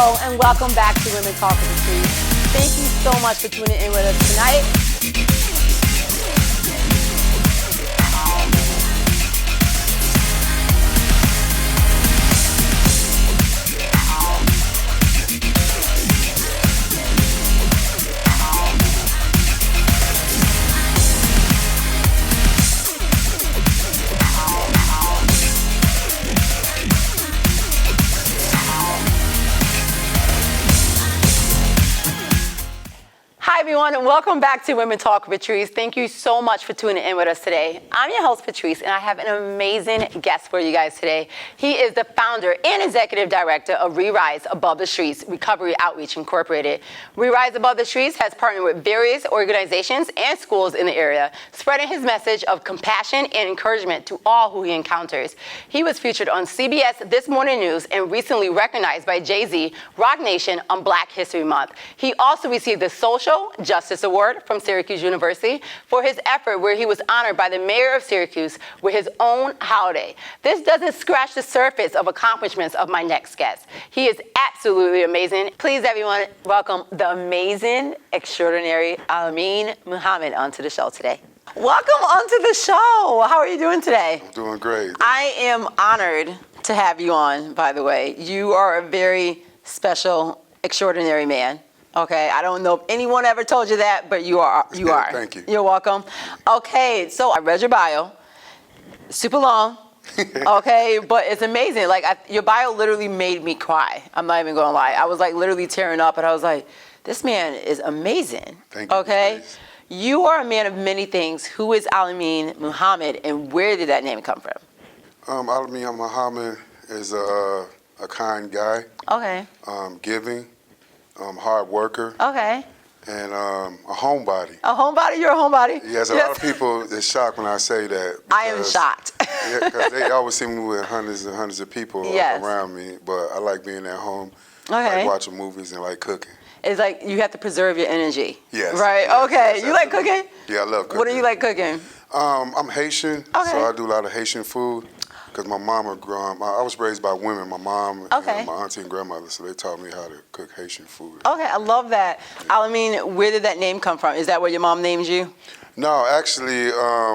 Hello, and welcome back to Women Talk with the Street. Thank you so much for tuning in with us tonight. Hi everyone, and welcome back to Women Talk with Patrice. Thank you so much for tuning in with us today. I'm your host, Patrice, and I have an amazing guest for you guys today. He is the founder and executive director of Rise Above the Streets Recovery Outreach Incorporated. Rise Above the Streets has partnered with various organizations and schools in the area, spreading his message of compassion and encouragement to all who he encounters. He was featured on CBS This Morning News and recently recognized by Jay-Z Rock Nation on Black History Month. He also received the Social Justice Award from Syracuse University for his effort, where he was honored by the mayor of Syracuse with his own holiday. This doesn't scratch the surface of accomplishments of my next guest. He is absolutely amazing. Please, everyone, welcome the amazing, extraordinary Al-amin Muhammad onto the show today. Welcome onto the show. How are you doing today? I'm doing great. I am honored to have you on, by the way. You are a very special, extraordinary man. Okay, I don't know if anyone ever told you that, but you are. You are. Thank you. You're welcome. Okay, so I read your bio. Super long. Okay, but it's amazing. Like your bio literally made me cry. I'm not even gonna lie. I was like literally tearing up, and I was like, this man is amazing. Thank you. Okay, Please. you are a man of many things. Who is Al-amin Muhammad, and where did that name come from? Al-amin Muhammad is a kind guy. Okay. Giving. Hard worker, Okay. and a homebody. A homebody? You're a homebody? Yes, a lot of people are shocked when I say that. I am shocked. Yeah, because they always see me with hundreds and hundreds of people Yes. around me, but I like being at home, Okay. like watching movies and like cooking. It's like you have to preserve your energy. Yes. Right? Yes, Okay. yes, You like absolutely. cooking? Yeah, I love cooking. What do you like cooking? I'm Haitian, Okay. so I do a lot of Haitian food. Because my mama I was raised by women, my mom Okay. and my auntie and grandmother, so they taught me how to cook Haitian food. Okay, I love that. Al-amin, where did that name come from? Is that where your mom named you? No, actually,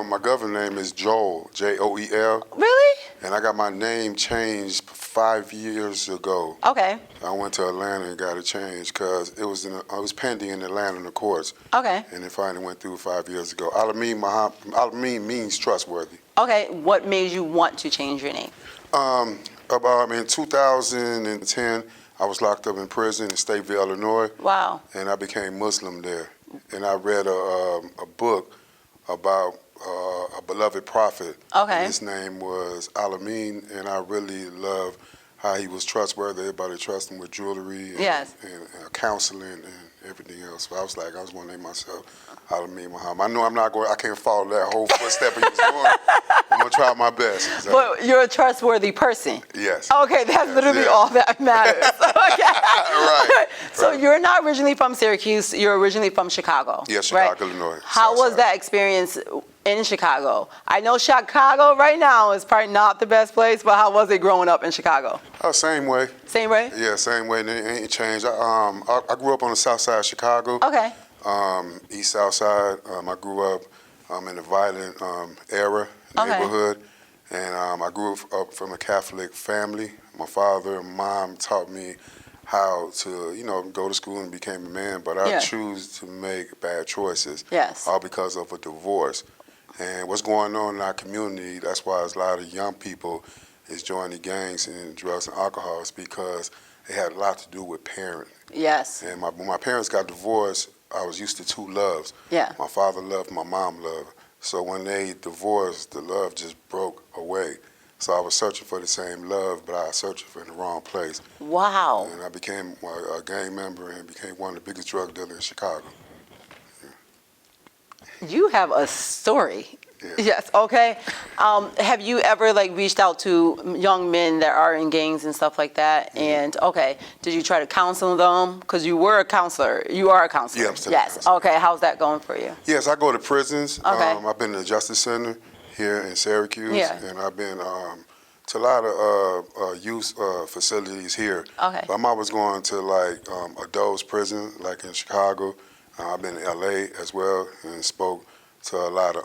my government name is Joel, Joel. Really? And I got my name changed 5 years ago. Okay. I went to Atlanta and got it changed because I was pending in Atlanta in the courts. Okay. And it finally went through 5 years ago. Al-amin means trustworthy. Okay, what made you want to change your name? About in 2010, I was locked up in prison in Stateville, Illinois. Wow. And I became Muslim there. And I read a book about a beloved prophet. Okay. And his name was Al-amin, and I really love how he was trustworthy. Everybody trusted him with jewelry and, Yes. and counseling and everything else. So I was like, I was going to name myself Al-amin Muhammad. I know I can't follow that whole footstep he was doing. I'm going to try my best. So, But you're a trustworthy person. yes. Okay, that's Yes, literally yes. all that matters. Okay. Right. So Right. you're not originally from Syracuse, you're originally from Chicago. Yeah, right? Chicago, Illinois. How was Southside. that experience in Chicago? I know Chicago right now is probably not the best place, but how was it growing up in Chicago? Same way. Same way? Yeah, same way. And it ain't changed. I grew up on the south side of Chicago. Okay. East South Side. I grew up in the violent era Okay. neighborhood. And I grew up from a Catholic family. My father and mom taught me how to, go to school and became a man, but I Yeah. choose to make bad choices. Yes. All because of a divorce. And what's going on in our community, that's why there's a lot of young people is joining gangs and drugs and alcohol, is because it had a lot to do with parenting. Yes. And when my parents got divorced, I was used to two loves. Yeah. My father loved, my mom loved. So when they divorced, the love just broke away. So I was searching for the same love, but I was searching for it in the wrong place. Wow. And I became a gang member and became one of the biggest drug dealers in Chicago. You have a story. Yeah. Yes, okay. Have you ever reached out to young men that are in gangs and stuff like that? Mm-hmm. And did you try to counsel them? Because you were a counselor. You are a counselor. Yeah, I'm still a yes. counselor. Okay. How's that going for you? Yes, I go to prisons. Okay. I've been in the Justice Center here in Syracuse, Yeah. and I've been to a lot of youth facilities here. Okay. But I'm always going to like adults prison, like in Chicago. I've been in LA as well and spoke to a lot of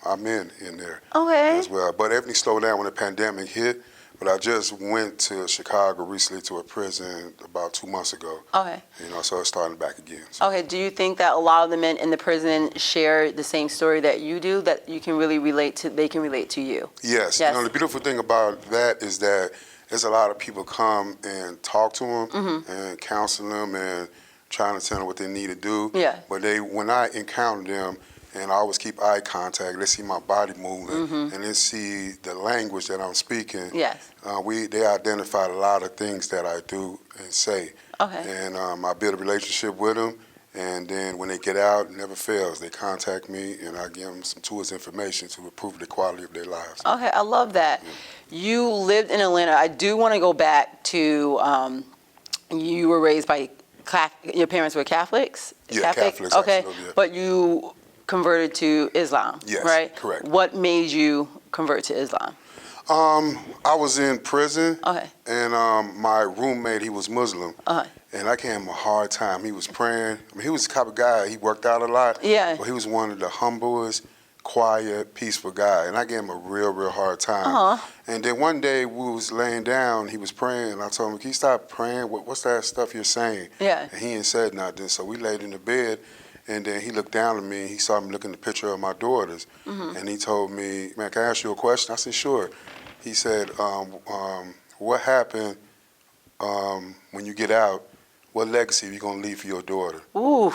Al-amin in there Okay. as well. But everything slowed down when the pandemic hit. But I just went to Chicago recently to a prison about 2 months ago. Okay. So it's starting back again. So. Okay. Do you think that a lot of the men in the prison share the same story that you do, that you can really relate to? They can relate to you. Yes. Yes. The beautiful thing about that is that there's a lot of people come and talk to them and counsel them and trying to tell them what they need to do. Yeah. But when I encounter them, and I always keep eye contact, they see my body moving, and they see the language that I'm speaking. Yes. They identified a lot of things that I do and say. Okay. And I build a relationship with them, and then when they get out, it never fails. They contact me, and I give them some tools, information to improve the quality of their lives. Okay. I love that. You lived in Atlanta. I do want to go back to you were raised by your parents were Catholics? Yeah, Catholics, okay. absolutely, yeah. But you converted to Islam, Yes, right? correct. What made you convert to Islam? I was in prison, Okay. and my roommate, he was Muslim, Uh-huh. and I gave him a hard time. He was praying. I mean, he was the type of guy, he worked out a lot, Yeah. but he was one of the humblest, quiet, peaceful guy, and I gave him a real hard time. Uh-huh. And then one day, we was laying down, he was praying, and I told him, can you stop praying? What's that stuff you're saying? Yeah. And he ain't said nothing, so we laid in the bed. And then he looked down at me, he saw me looking at the picture of my daughters, and he told me, man, can I ask you a question? I said, sure. He said, what happened when you get out? What legacy are you going to leave for your daughter? Ooh.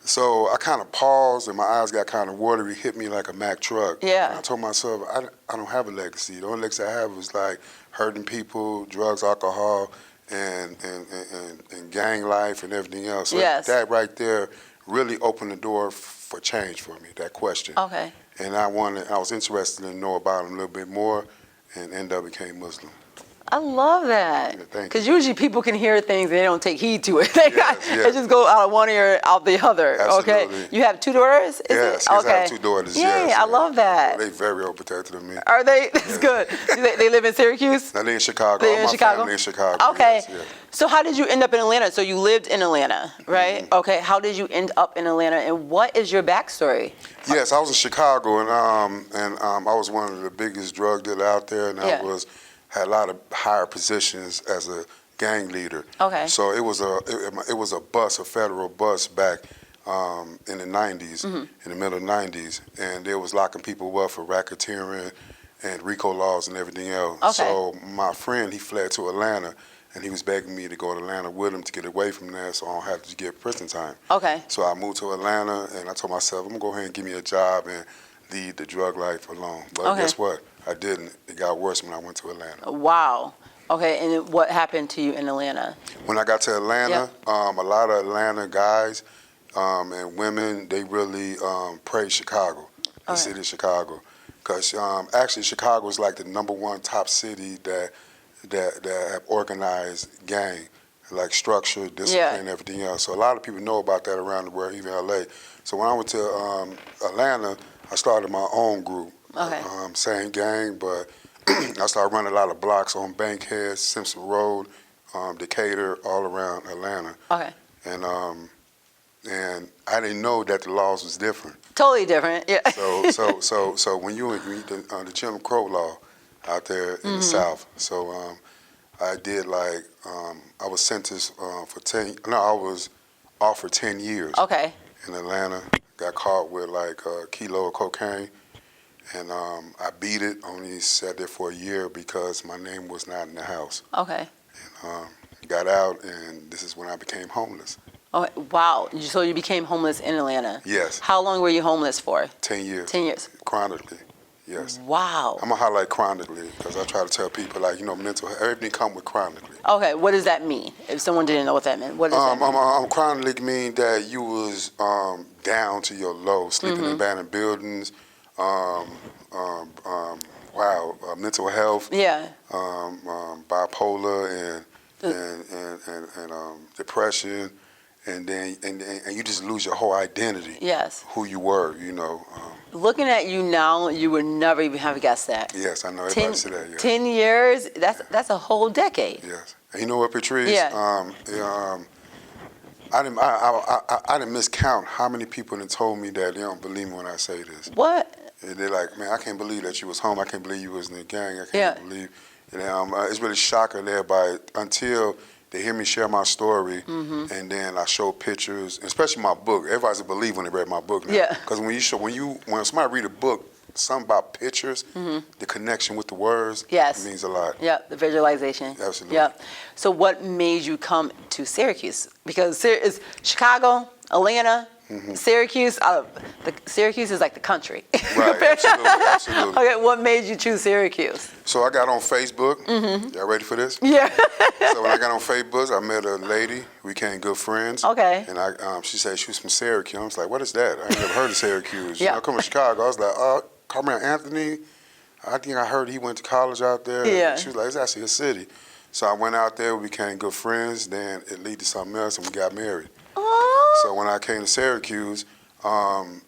So I kind of paused, and my eyes got kind of watery, hit me like a Mack truck. Yeah. And I told myself, I don't have a legacy. The only legacy I have was like hurting people, drugs, alcohol, and gang life and everything else. So Yes. that right there really opened the door for change for me, that question. Okay. And I was interested in know about him a little bit more, and ended up became Muslim. I love that. Yeah, thank you. Because usually people can hear things and they don't take heed to it. They yes. just go out of one ear, out the other. Absolutely. Okay. You have two daughters? Is Yes, it? I Okay. have two daughters. Yeah, yes, I love that. They very overprotective of me. Are they? That's good. They live in Syracuse? Now they in Chicago. They're All in my Chicago? family in Chicago. Okay. Yes, yes. So how did you end up in Atlanta? So you lived in Atlanta, right? Okay. How did you end up in Atlanta, and what is your backstory? Yes, I was in Chicago, and I was one of the biggest drug dealers out there, and Yeah. had a lot of higher positions as a gang leader. Okay. So it was a bus, a federal bus back in the 90s, in the middle of the 90s, and they was locking people up for racketeering and RICO laws and everything else. Okay. So my friend, he fled to Atlanta, and he was begging me to go to Atlanta with him to get away from there so I don't have to get prison time. Okay. So I moved to Atlanta, and I told myself, I'm going to go ahead and give me a job and leave the drug life alone. But Okay. guess what? I didn't. It got worse when I went to Atlanta. Wow. Okay. And then what happened to you in Atlanta? When I got to Atlanta, a lot of Atlanta guys and women, they really praise Chicago, the city of Chicago. Because actually Chicago is like the #1 top city that have organized gang, like structure, discipline, and everything else. So a lot of people know about that around the world, even LA. So when I went to Atlanta, I started my own group. Okay. Same gang, but I started running a lot of blocks on Bankhead, Simpson Road, Decatur, all around Atlanta. Okay. And I didn't know that the laws was different. Totally different. Yeah. So when you read the Jim Crow law out there in the South, so I did like I was sentenced for 10. No, I was offered 10 years. Okay. In Atlanta, got caught with like a kilo of cocaine, and I beat it. Only sat there for a year because my name was not in the house. Okay. And got out, and this is when I became homeless. Oh, wow. So you became homeless in Atlanta? Yes. How long were you homeless for? 10 years. 10 years. Chronically, yes. Wow. I'm gonna highlight chronically because I try to tell people like mental health, everything come with chronically. Okay. What does that mean? If someone didn't know what that meant, what does that mean? Chronically mean that you was down to your low, sleeping in abandoned buildings, mental health, Yeah. bipolar and depression, and then and you just lose your whole identity. Yes. Who you were, you know. Looking at you now, you would never even have guessed that. Yes, I know everybody say that. Yeah. 10 years, that's a whole decade. Yes. And you know what, Patrice? Yeah. I didn't miscount how many people done told me that they don't believe me when I say this. What? And they're like, man, I can't believe that you was home. I can't believe you was in the gang. I can't Yeah. believe. It's really shocking there, but until they hear me share my story, and then I show pictures, especially my book. Everybody's a believer when they read my book now. Yeah. Because when somebody read a book, something about pictures, the connection with the words, Yes. means a lot. Yeah, the visualization. Absolutely. Yeah. So what made you come to Syracuse? Because it's Chicago, Atlanta, Syracuse. Syracuse is like the country. Right, absolutely. Okay, what made you choose Syracuse? So I got on Facebook. Y'all ready for this? Yeah. So when I got on Facebook, I met a lady. We became good friends. Okay. And she said she was from Syracuse. I was like, what is that? I ain't never heard of Syracuse. Yeah. I come from Chicago. I was like, Carmel Anthony. I think I heard he went to college out there. Yeah. And she was like, it's actually a city. So I went out there. We became good friends. Then it led to something else, and we got married. Oh. So when I came to Syracuse,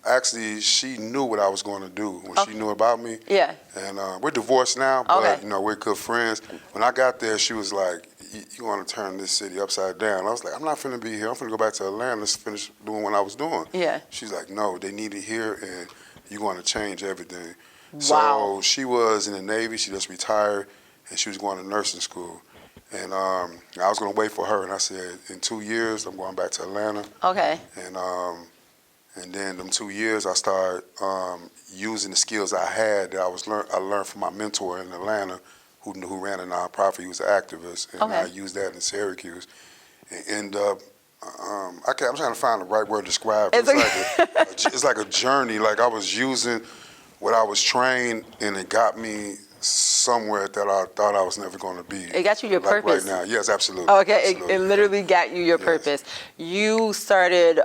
actually, she knew what I was going to do when she knew about me. Yeah. And we're divorced now, but Okay. we're good friends. When I got there, she was like, "You want to turn this city upside down?" I was like, "I'm not finna be here. I'm finna go back to Atlanta and finish doing what I was doing." Yeah. She's like, "No, they need it here, and you're going to change everything." Wow. So she was in the Navy. She just retired, and she was going to nursing school. And I was going to wait for her, and I said, in 2 years, I'm going back to Atlanta. Okay. And then them 2 years, I started using the skills I had that I learned from my mentor in Atlanta, who ran a nonprofit. He was an activist, and Okay. I used that in Syracuse. And end up, I'm trying to find the right word to describe it. It's like a journey. Like I was using what I was trained, and it got me somewhere that I thought I was never going to be. It got you your like purpose. right now. Yes, absolutely. Okay, Absolutely. it literally got you your Yes. purpose. You started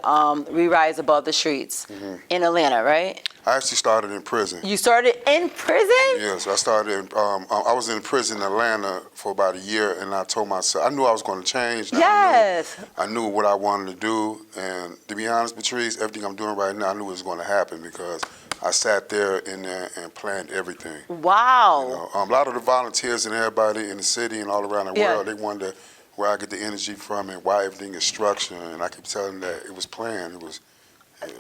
We Rise Above the Streets in Atlanta, right? I actually started in prison. You started in prison? Yes, I started. I was in prison in Atlanta for about a year, and I told myself I knew I was going to change. Yes. I knew what I wanted to do, and to be honest, Patrice, everything I'm doing right now, I knew it was going to happen because I sat there and planned everything. Wow. A lot of the volunteers and everybody in the city and all around the Yeah. world, they wonder where I get the energy from and why everything is structured, and I keep telling them that it was planned. It was.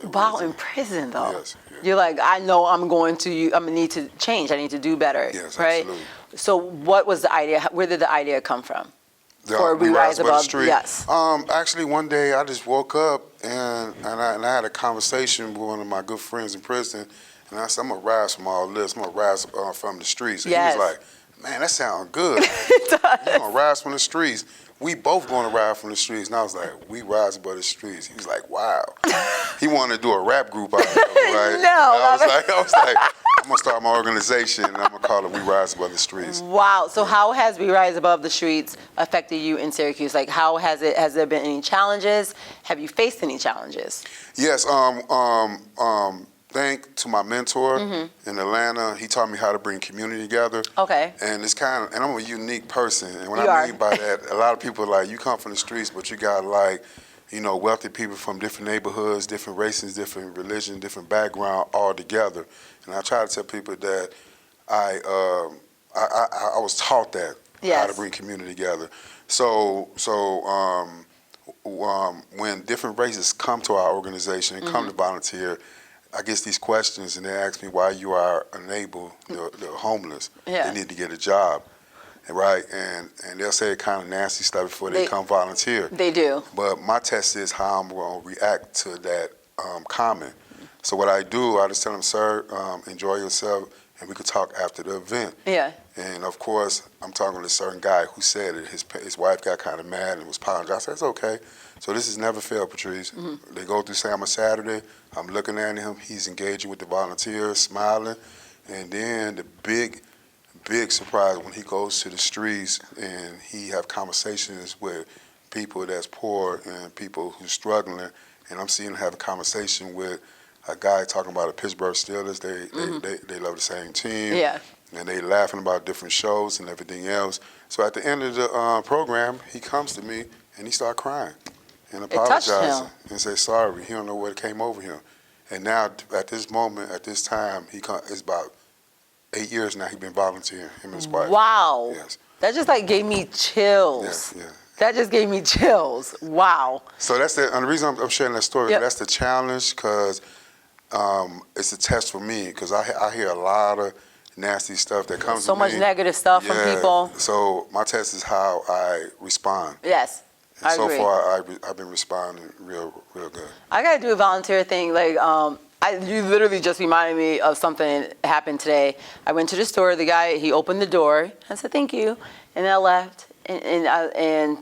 Wow, in prison though. Yes, yeah. You're like, I know I'm gonna need to change. I need to do better. Yes, right? absolutely. So what was the idea? Where did the idea come from? For We Rise Above the Street. Yes. Actually, one day I just woke up and I had a conversation with one of my good friends in prison, and I said, I'm gonna rise from all this. I'm gonna rise from the streets. And Yes. he was like, man, that sounds good. You're gonna rise from the streets. We both gonna rise from the streets. And I was like, we rise above the streets. He was like, wow. He wanted to do a rap group out of it, right? No. And I was like, I'm gonna start my organization and I'm gonna call it We Rise Above the Streets. Wow. So how has We Rise Above the Streets affected you in Syracuse? Like, how has there been any challenges? Have you faced any challenges? Yes, thank to my mentor in Atlanta. He taught me how to bring community together. Okay. And and I'm a unique person. And what You I are. mean by that, a lot of people are like, you come from the streets, but you got like, wealthy people from different neighborhoods, different races, different religion, different background all together. And I try to tell people that I was taught that, how Yes. to bring community together. So when different races come to our organization and come to volunteer, I get these questions and they ask me why you are unable, the homeless. Yeah. They need to get a job, right? And they'll say kind of nasty stuff before they come volunteer. They do. But my test is how I'm going to react to that comment. So what I do, I just tell them, sir, enjoy yourself, and we could talk after the event. Yeah. And of course, I'm talking to a certain guy who said it. His wife got kind of mad and was apologizing. I said, it's okay. So this has never failed, Patrice. They go through Sam on Saturday. I'm looking at him. He's engaging with the volunteers, smiling. And then the big surprise when he goes to the streets and he have conversations with people that's poor and people who's struggling. And I'm seeing him have a conversation with a guy talking about the Pittsburgh Steelers. They love the same team. Yeah. And they laughing about different shows and everything else. So at the end of the program, he comes to me and he started crying. and It touched apologizing him. and say sorry. He don't know what came over him. And now, at this moment, at this time, it's about 8 years now. He's been volunteering. Him and his wife. Wow. Yes. That just like gave me chills. Yes. Yeah. That just gave me chills. Wow. So that's and the reason I'm sharing that story. Yep. That's the challenge, because it's a test for me, because I hear a lot of nasty stuff that comes So to much me. negative stuff from people. So my test is how I respond. Yes. And I so agree. far, I've been responding real good. I gotta do a volunteer thing. Like, you literally just reminded me of something that happened today. I went to the store. The guy, he opened the door. I said, "Thank you," and I left. And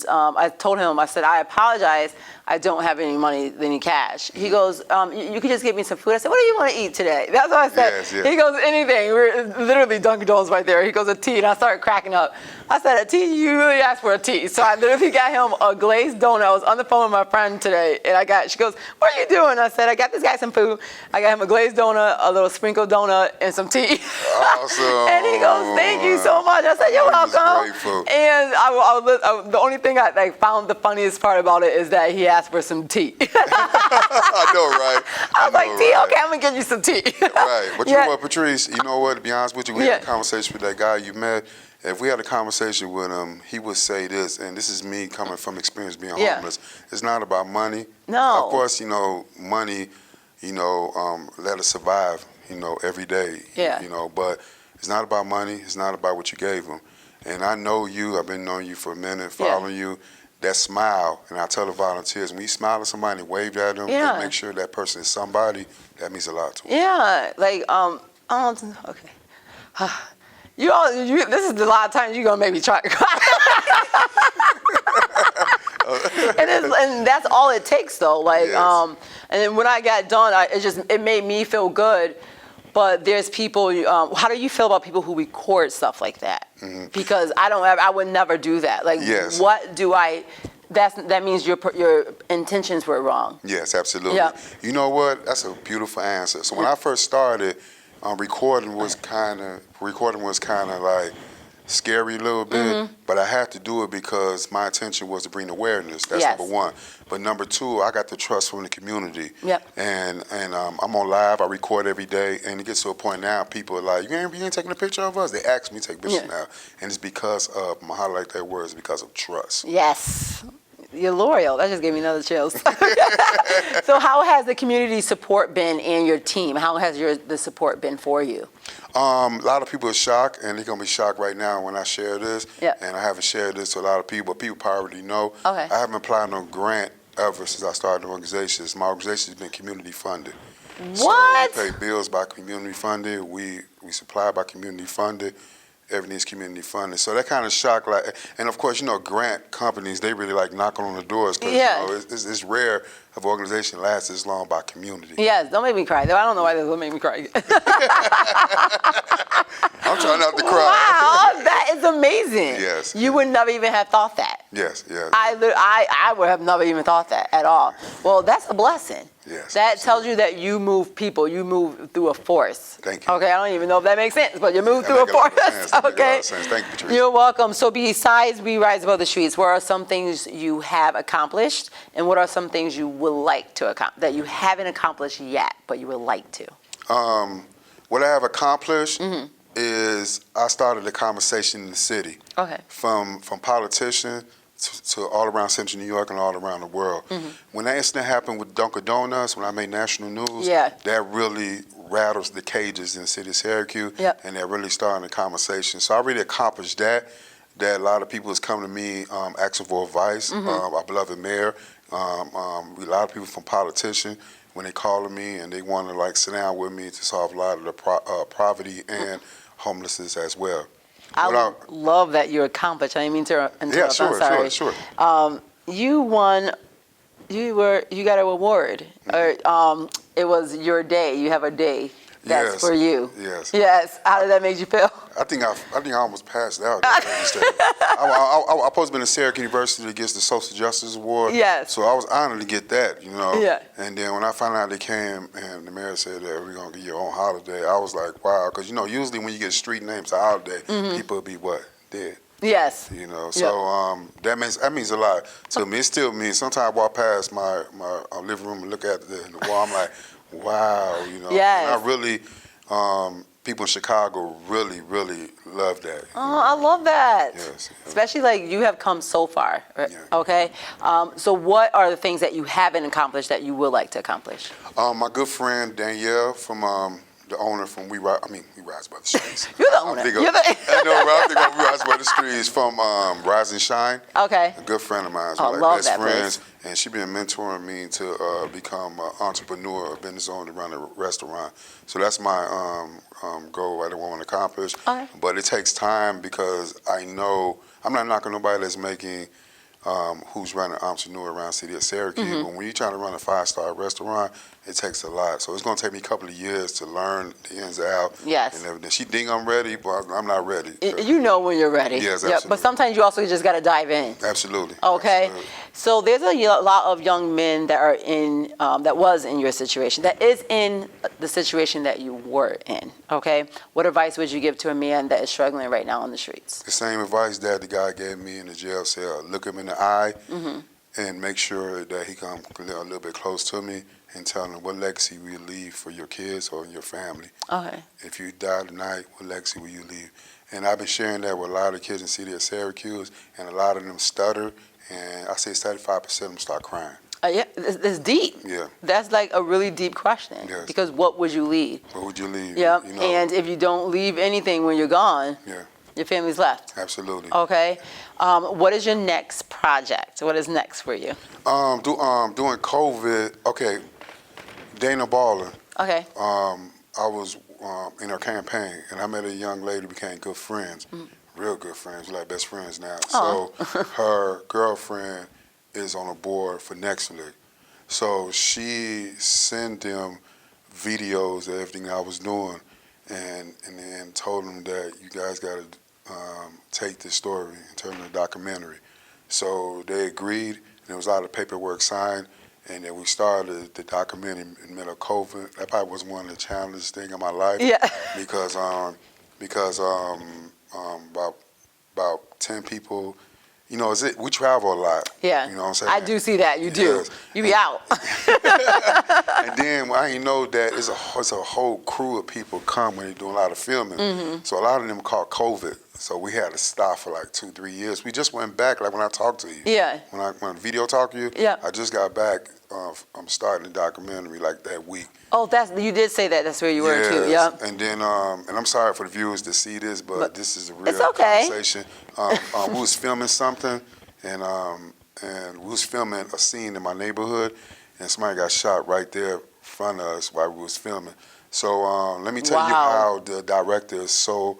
I told him, I said, "I apologize. I don't have any money, any cash." He goes, "You could just give me some food." I said, "What do you want to eat today?" That's what I said. Yes, yes. He goes, "Anything." We're literally Dunkin' Donuts right there. He goes, "A tea," and I started cracking up. I said, "A tea? You really asked for a tea?" So I literally got him a glazed donut. I was on the phone with my friend today, and she goes, "What are you doing?" I said, "I got this guy some food." I got him a glazed donut, a little sprinkled donut, and some tea. Awesome. And he goes, "Thank you so much." I said, "You're He was welcome." grateful. And the only thing I found the funniest part about it is that he asked for some tea. I know, right? I was like, "Tea? right? Okay, I'm gonna get you some tea." Right. But you Yeah. know what, Patrice? You know what? To be honest with you, we had a conversation with that guy you met. If we had a conversation with him, he would say this, and this is me coming from experience being Yeah. homeless. It's not about money. No. Of course, money, let us survive, every day. Yeah. But it's not about money. It's not about what you gave him. And I know you. I've been knowing you for a minute, following you. That smile, and I tell the volunteers, when you smile at somebody and wave at them, and make sure that person is somebody, that means a lot to them. Yeah, like okay. This is a lot of times you're gonna make me try to cry. and that's all it takes, though. Like, Yes. and then when I got done, it made me feel good. But there's people. How do you feel about people who record stuff like that? Mm-hmm. Because I would never do that. Like, Yes. what do I? That means your intentions were wrong. Yes, absolutely. Yeah. You know what? That's a beautiful answer. So when I first started, recording was kind of like scary a little bit, but I had to do it because my intention was to bring awareness. That's Yes. number one. But number two, I got the trust from the community. Yep. And I'm on live. I record every day, and it gets to a point now. People are like, "You ain't taking a picture of us?" They ask me to take pictures now, and it's because of I highlight that word. It's because of trust. Yes. You're loyal. That just gave me another chills. So how has the community support been and your team? How has the support been for you? A lot of people are shocked, and they're going to be shocked right now when I share this. Yep. And I haven't shared this to a lot of people, but people probably already know. Okay. I haven't applied no grant ever since I started the organization. My organization has been community funded. What? So we pay bills by community funded. We supply by community funded. Everything's community funded. So that kind of shocked. And of course, grant companies, they really like knocking on the doors because it's rare if an organization lasts this long by community. Yes, don't make me cry. Though I don't know why this will make me cry. I'm trying not to cry. Wow, that is amazing. Yes. You would never even have thought that. Yes. I would have never even thought that at all. Well, that's a blessing. Yes, That absolutely. tells you that you move people. You move through a force. Thank you. Okay, I don't even know if that makes sense, but you move That through a make a lot of force. sense. That make a lot Okay. of sense. Thank you, Patrice. You're welcome. So besides We Rise Above the Streets, what are some things you have accomplished, and what are some things you would like to accomplish that you haven't accomplished yet, but you would like to? What I have accomplished is I started a conversation in the city. Okay. From politicians to all around Central New York and all around the world. When that incident happened with Dunkin' Donuts, when I made national news, that really rattles the cages in the city of Syracuse, and that really started a conversation. So I really accomplished that a lot of people is coming to me asking for advice. Our beloved mayor, a lot of people from politicians, when they call me and they want to sit down with me to solve a lot of the poverty and homelessness as well. I love that you accomplished. I didn't mean to interrupt. Yeah, sure, I'm sorry. sure. You won. You got an award. Or, it was your day. You have a day that's Yes. for you. Yes. Yes. How did that make you feel? I think I almost passed out. I supposed to be in Syracuse University to get the Social Justice Award. Yes. So I was honored to get that, Yeah. And then when I found out they came and the mayor said that we're gonna get your own holiday, I was like, wow, because usually when you get street names a holiday, people will be what? Dead. Yes. You know, so that means a lot to me. It still means sometimes I walk past my living room and look at the wall. I'm like, wow, you know. Yes. And I really, people in Chicago really, really love that. Oh, I love that. Yes. Especially like you have come so far. Right? Yeah. Okay. So what are the things that you haven't accomplished that you would like to accomplish? My good friend Danielle from the owner from We Rise by the Streets. You're the owner. I know, right? I think of We Rise by the Streets from Rise and Shine. Okay. A good friend of mine. I We're love best that friends. place. And she been mentoring me to become an entrepreneur, a business owner, to run a restaurant. So that's my goal. I don't want to accomplish. Okay. But it takes time because I know I'm not knocking nobody that's making. Who's running an entrepreneur around the city of Syracuse. But when you're trying to run a 5-star restaurant, it takes a lot. So it's going to take me a couple of years to learn the ins and outs. Yes. And everything. She think I'm ready, but I'm not ready. You know when you're ready. Yes, Yep. absolutely. But sometimes you also just got to dive in. Absolutely. Okay. Absolutely. So there's a lot of young men that are in, that was in your situation, that is in the situation that you were in. Okay. What advice would you give to a man that is struggling right now on the streets? The same advice that the guy gave me in the jail cell. Look him in the eye and make sure that he come a little bit close to me and tell him what legacy will you leave for your kids or your family. Okay. If you die tonight, what legacy will you leave? And I've been sharing that with a lot of kids in the city of Syracuse, and a lot of them stutter, and I say 75% of them start crying. Yeah, it's deep. Yeah. That's like a really deep question. Yes. Because what would you leave? What would you leave? Yeah. You know, And if you don't leave anything when you're gone, yeah, your family's left. absolutely. Okay. What is your next project? What is next for you? During COVID, okay, Dana Baller, Okay. I was in her campaign, and I met a young lady, became good friends, real good friends, we're like best friends now. So her girlfriend is on a board for Nextly. So she sent them videos of everything I was doing, and then told them that you guys got to take this story and turn it into a documentary. So they agreed, and there was a lot of paperwork signed, and then we started the documentary in the middle of COVID. That probably was one of the challenging things in my life. Yeah. Because about 10 people, you know, we travel a lot. Yeah. You know what I'm saying? I do see that. You do. Yes. You be out. And then I didn't know that it's a whole crew of people come when they're doing a lot of filming. So a lot of them caught COVID. So we had to stop for like 2-3 years. We just went back, like when I talked to you. Yeah. When I video talk to you. Yeah. I just got back. I'm starting the documentary like that week. Oh, you did say that. That's where you were too. Yes. Yeah. And then, and I'm sorry for the viewers to see this, but this is a real it's okay. conversation. We was filming something, and we was filming a scene in my neighborhood, and somebody got shot right there in front of us while we was filming. So let me tell you how the director is so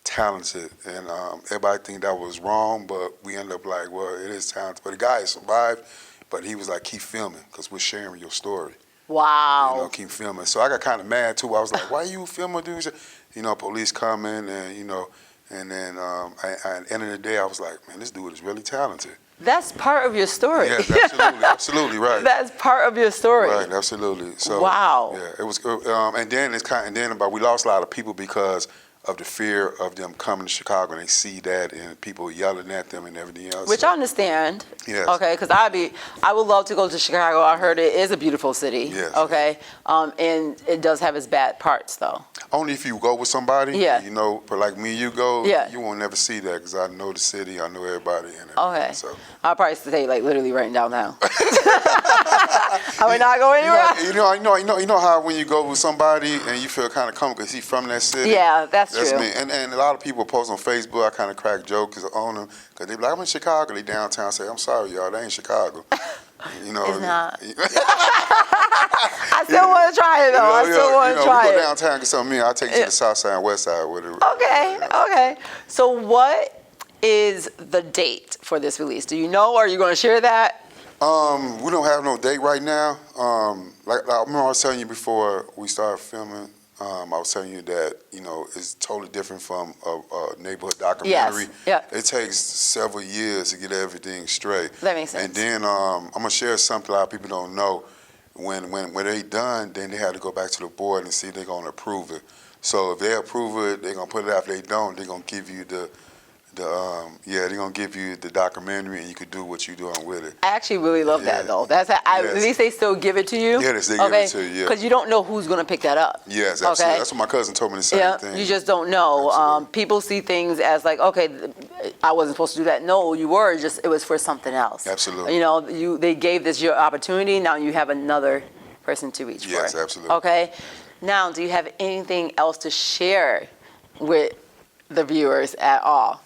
talented, and everybody think that was wrong, but we ended up like, well, it is talented. But the guy survived, but he was like, keep filming, because we're sharing your story. Wow. You know, keep filming. So I got kind of mad too. I was like, why you filming, dude? You know, police coming, and you know, and then at the end of the day, I was like, man, this dude is really talented. That's part of your story. Yes, absolutely, absolutely, right. That's part of your story. Right, absolutely. So wow. Yeah, it was, and then we lost a lot of people because of the fear of them coming to Chicago, and they see that and people yelling at them and everything else. Which I understand. Yes. Okay, because I would love to go to Chicago. I heard it is a beautiful city. Yes. Okay. And it does have its bad parts though. Only if you go with somebody. Yeah. You know, but like me, you go. Yeah. You won't never see that because I know the city. I know everybody in it. Okay. So. I'll probably stay like literally right downtown. I would not go anywhere. You know how when you go with somebody and you feel kind of comfortable because he's from that city. Yeah, that's That's true. me. And a lot of people post on Facebook. I kind of crack jokes on them because they be like, I'm in Chicago. They downtown. Say, I'm sorry, y'all. That ain't Chicago. You know. It's not. I still want to try it though. I still want to try we it. go downtown get something. I'll take you to the south side and west side with it. Okay. Okay. So what is the date for this release? Do you know, or are you going to share that? We don't have no date right now. Like I remember I was telling you before we started filming. I was telling you that it's totally different from a neighborhood documentary. Yes. Yeah. It takes several years to get everything straight. That makes sense. And then I'm gonna share something a lot of people don't know. When they done, then they have to go back to the board and see if they're gonna approve it. So if they approve it, they're gonna put it out. If they don't, they're gonna give you the they're gonna give you the documentary, and you could do what you're doing with it. I actually really love that, though. That's at least they still give it to you. Yeah, they give it to you. Yeah. Because you don't know who's going to pick that up. Yes, absolutely. Okay? That's what my cousin told me the same thing. You just don't know. People see things as like, okay, I wasn't supposed to do that. No, you were. Just it was for something else. Absolutely. You know, they gave this your opportunity. Now you have another person to reach for. Yes, absolutely. Okay. Now, do you have anything else to share with the viewers at all?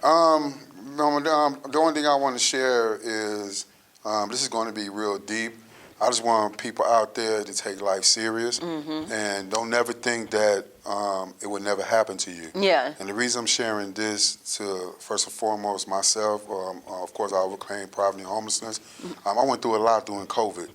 No, the only thing I want to share is this is going to be real deep. I just want people out there to take life serious and don't never think that it would never happen to you. Yeah. And the reason I'm sharing this to, first and foremost, myself, of course, I overcame poverty and homelessness. I went through a lot during COVID.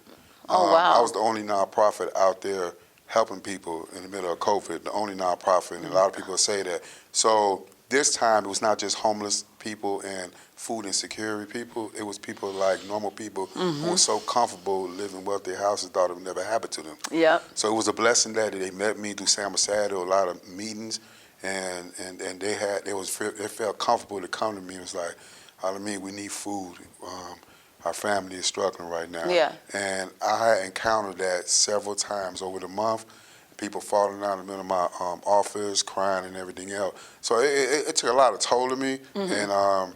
Oh, wow. I was the only nonprofit out there helping people in the middle of COVID, the only nonprofit, and a lot of people say that. So this time, it was not just homeless people and food insecurity people. It was people like normal people who were so comfortable living in wealthy houses, thought it would never happen to them. Yeah. So it was a blessing that they met me through San Masado, a lot of meetings, and they felt comfortable to come to me. It was like, Al-amin, we need food. Our family is struggling right now. Yeah. And I had encountered that several times over the month. People falling down in the middle of my office, crying and everything else. So it took a lot of toll of me, and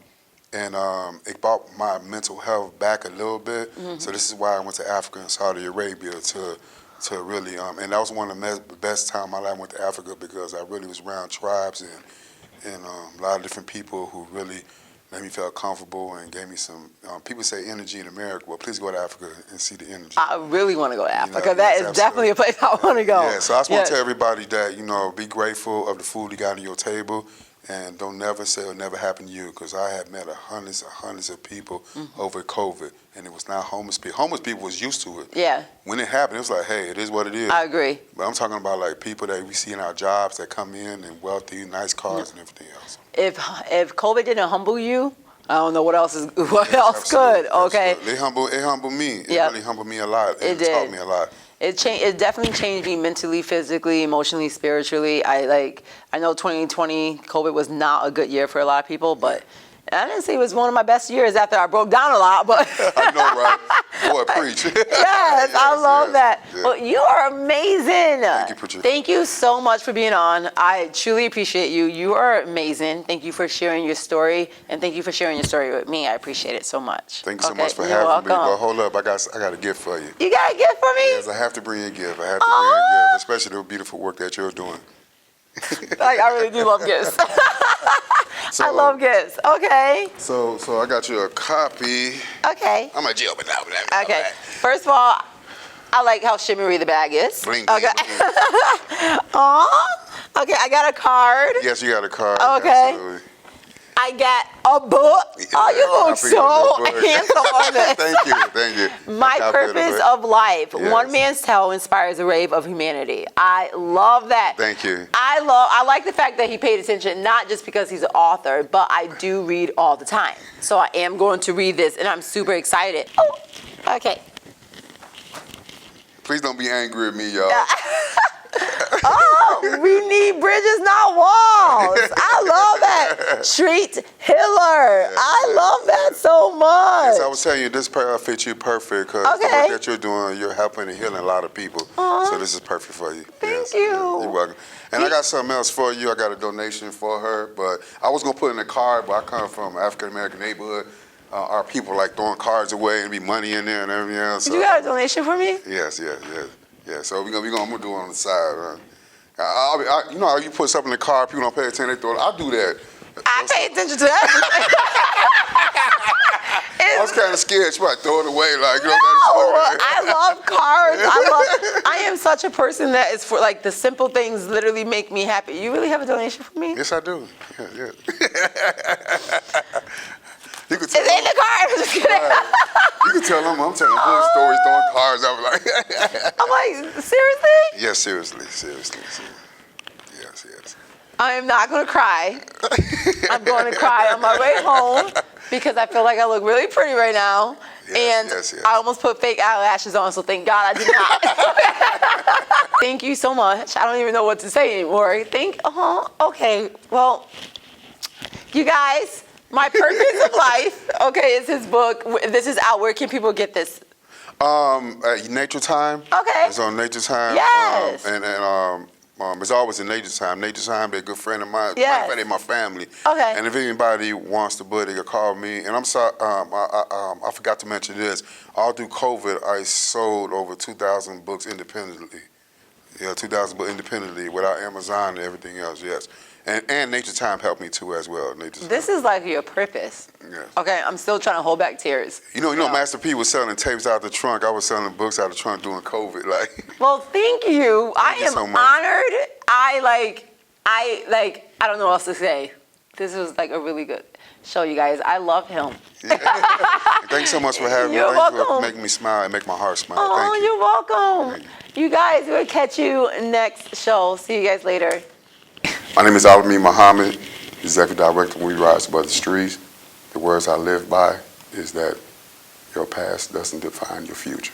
it brought my mental health back a little bit. So this is why I went to Africa and Saudi Arabia to really, and that was one of the best times my life. I went to Africa because I really was around tribes and a lot of different people who really made me feel comfortable and gave me some, people say energy in America. Well, please go to Africa and see the energy. I really want to go to Africa. You know, that yes, is definitely a place I want to go. Yeah, so I just want to tell everybody that, be grateful of the food you got on your table, and don't never say it'll never happen to you, because I have met hundreds of people over COVID, and it was not homeless people. Homeless people was used to it. Yeah. When it happened, it was like, hey, it is what it is. I agree. But I'm talking about like people that we see in our jobs that come in and wealthy, nice cars and everything else. If COVID didn't humble you, I don't know what else could. Okay. Absolutely. It humbled me. It really humbled me a lot. It taught me a lot. It definitely changed me mentally, physically, emotionally, spiritually. I know 2020 COVID was not a good year for a lot of people, but I didn't say it was one of my best years after I broke down a lot, but I know, right? Boy, preach. Yes, I love that. Yeah. Well, you are amazing. Thank you, Patricia. Thank you so much for being on. I truly appreciate you. You are amazing. Thank you for sharing your story, and thank you for sharing your story with me. I appreciate it so much. Thank you so much for You're having me. welcome. But hold up, I got a gift for you. You got a gift for me? Yes, I have to bring you a gift. I have to bring you a gift, especially the beautiful work that you're doing. I really do love gifts. I love gifts. Okay. So I got you a copy. Okay. I'm gonna jail, but now. Okay. First of all, I like how shimmery the bag is. Bling, bling, okay. bling. Aw. Okay, I got a card. Yes, you got a card. Okay. Absolutely. I got a book. Oh, you look so handsome on this. Thank you. My Purpose of Life. Yes. One man's tale inspires a wave of humanity. I love that. Thank you. I like the fact that he paid attention, not just because he's an author, but I do read all the time. So I am going to read this, and I'm super excited. Oh, okay. Please don't be angry at me, y'all. Oh, we need bridges, not walls. I love that. Street Hiller. I love that so much. Yes, I was telling you, this fits you perfect because the work that you're doing, you're helping and healing a lot of people. So this is perfect for you. Thank you. You're welcome. And I got something else for you. I got a donation for her, but I was going to put it in the card, but I come from an African-American neighborhood. Our people like throwing cards away and be money in there and everything else. So. You got a donation for me? Yes. Yeah, so we're gonna do it on the side. You know how you put something in the car, people don't pay attention, they throw it. I'll do that. I pay attention to that. I was kind of scared. She might throw it away, like you know. No, I love cards. I am such a person that is for like the simple things literally make me happy. You really have a donation for me? Yes, I do. Yeah. You can tell it's in the card. I'm just kidding. You can tell them I'm telling good stories, throwing cards. I'm like, seriously? Yes, seriously. Yes. I am not going to cry. I'm going to cry on my way home because I feel like I look really pretty right now. Yes. I almost put fake eyelashes on, so thank God I did not. Thank you so much. I don't even know what to say anymore. Okay. Well, You guys, My Purpose of Life, okay, is his book. This is out. Where can people get this? Nature Time. Okay. It's on Nature Time. Yes. It's always in Nature Time. Nature Time, they're a good friend of mine. Yes. They're my family. Okay. And if anybody wants the book, they can call me. And I'm sorry, I forgot to mention this. All through COVID, I sold over 2,000 books independently. 2,000 books independently without Amazon and everything else, yes. And Nature Time helped me too as well. This is like your purpose. Yes. Okay, I'm still trying to hold back tears. You know, Master P was selling tapes out the trunk. I was selling books out the trunk during COVID. Well, thank you. I am so much. honored. I don't know what else to say. This was like a really good show, you guys. I love him. Thanks so much for having me. You're Thanks welcome. for making me smile and make my heart smile. Oh, Thank you. you're welcome. You guys, we'll catch you next show. See you guys later. My name is Al-amin Muhammad, Executive Director of We Rise Above the Streets. The words I live by is that your past doesn't define your future.